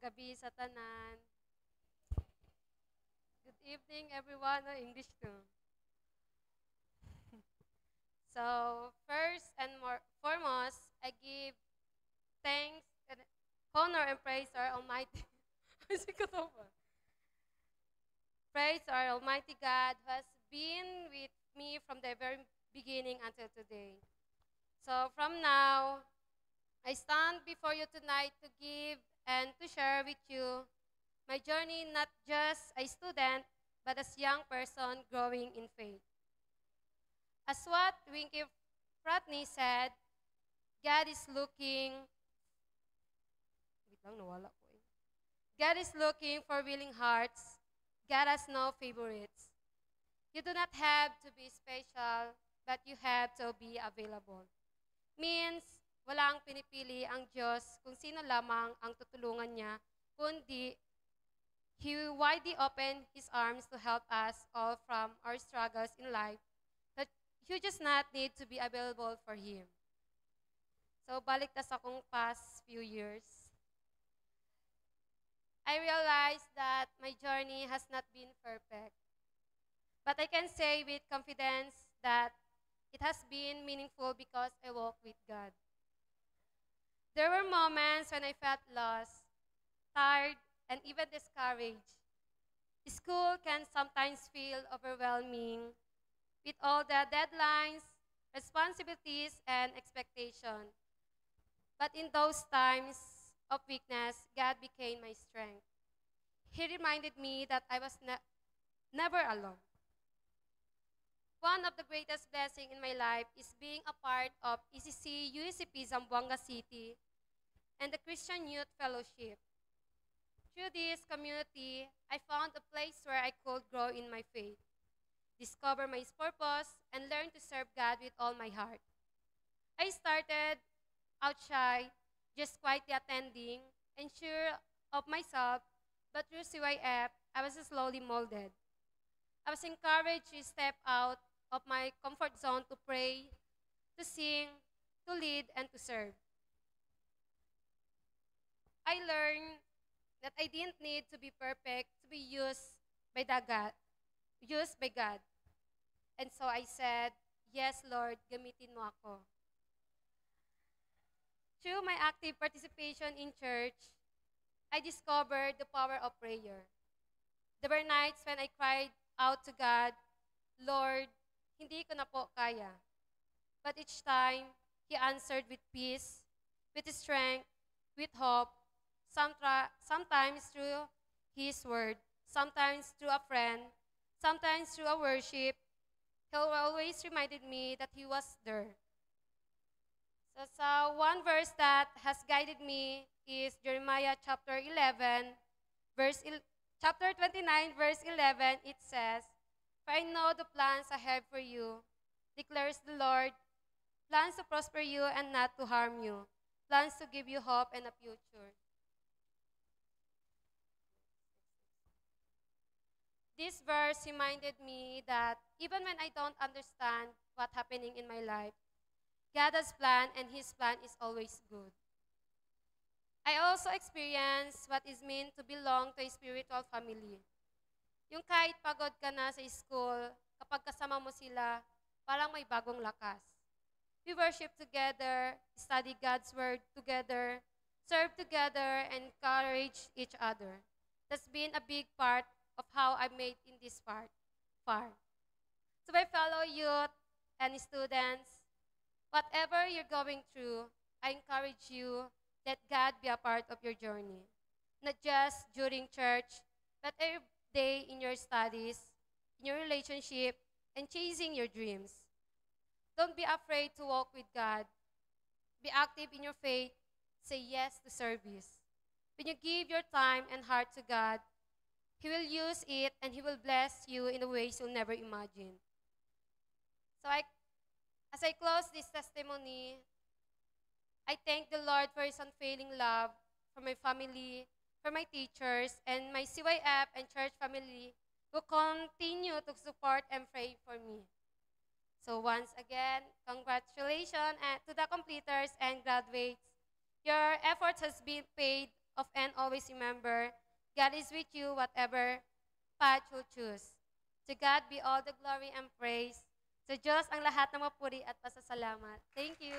gabi sa tanan. Good evening, everyone. No, English too. So, first and foremost, I give thanks and honor and praise our Almighty. Kasi ko to ba? Praise our Almighty God who has been with me from the very beginning until today. So, from now, I stand before you tonight to give and to share with you my journey not just a student, but as young person growing in faith. As what Winky Pratney said, God is looking, wait lang, nawala ko eh. God is looking for willing hearts. God has no favorites. You do not have to be special, but you have to be available. Means, walang pinipili ang Diyos kung sino lamang ang tutulungan niya, kundi He will widely open His arms to help us all from our struggles in life, but you just not need to be available for Him. So, balik ta sa akong past few years. I realized that my journey has not been perfect. But I can say with confidence that it has been meaningful because I walk with God. There were moments when I felt lost, tired, and even discouraged. School can sometimes feel overwhelming with all the deadlines, responsibilities, and expectation. But in those times of weakness, God became my strength. He reminded me that I was never alone. One of the greatest blessings in my life is being a part of ECC USCP Zamboanga City and the Christian Youth Fellowship. Through this community, I found a place where I could grow in my faith, discover my purpose, and learn to serve God with all my heart. I started out shy, just quietly attending, and sure of myself, but through CYF, I was slowly molded. I was encouraged to step out of my comfort zone to pray, to sing, to lead, and to serve. I learned that I didn't need to be perfect to be used by God. And so I said, "Yes, Lord, gamitin mo ako." Through my active participation in church, I discovered the power of prayer. There were nights when I cried out to God, "Lord, hindi ko na po kaya." But each time, He answered with peace, with strength, with hope, sometimes through His word, sometimes through a friend, sometimes through a worship. He always reminded me that He was there. So one verse that has guided me is Jeremiah chapter 11, chapter 29, verse 11. It says, "For I know the plans I have for you, declares the Lord, plans to prosper you and not to harm you, plans to give you hope and a future." This verse reminded me that even when I don't understand what's happening in my life, God has plan and His plan is always good. I also experienced what is meant to belong to a spiritual family. Yung kahit pagod ka na sa school, kapag kasama mo sila, parang may bagong lakas. We worship together, study God's word together, serve together, and encourage each other. That's been a big part of how I made in this far. So my fellow youth and students, whatever you're going through, I encourage you, let God be a part of your journey. Not just during church, but every day in your studies, in your relationship, and chasing your dreams. Don't be afraid to walk with God. Be active in your faith. Say yes to service. When you give your time and heart to God, He will use it and He will bless you in the ways you'll never imagine. So as I close this testimony, I thank the Lord for His unfailing love, for my family, for my teachers, and my CYF and church family who continue to support and pray for me. So once again, congratulations to the completers and graduates. Your efforts has been paid of and always remember, God is with you whatever path you choose. To God be all the glory and praise. Sa Diyos ang lahat ng mapuri at pasasalamat. Thank you.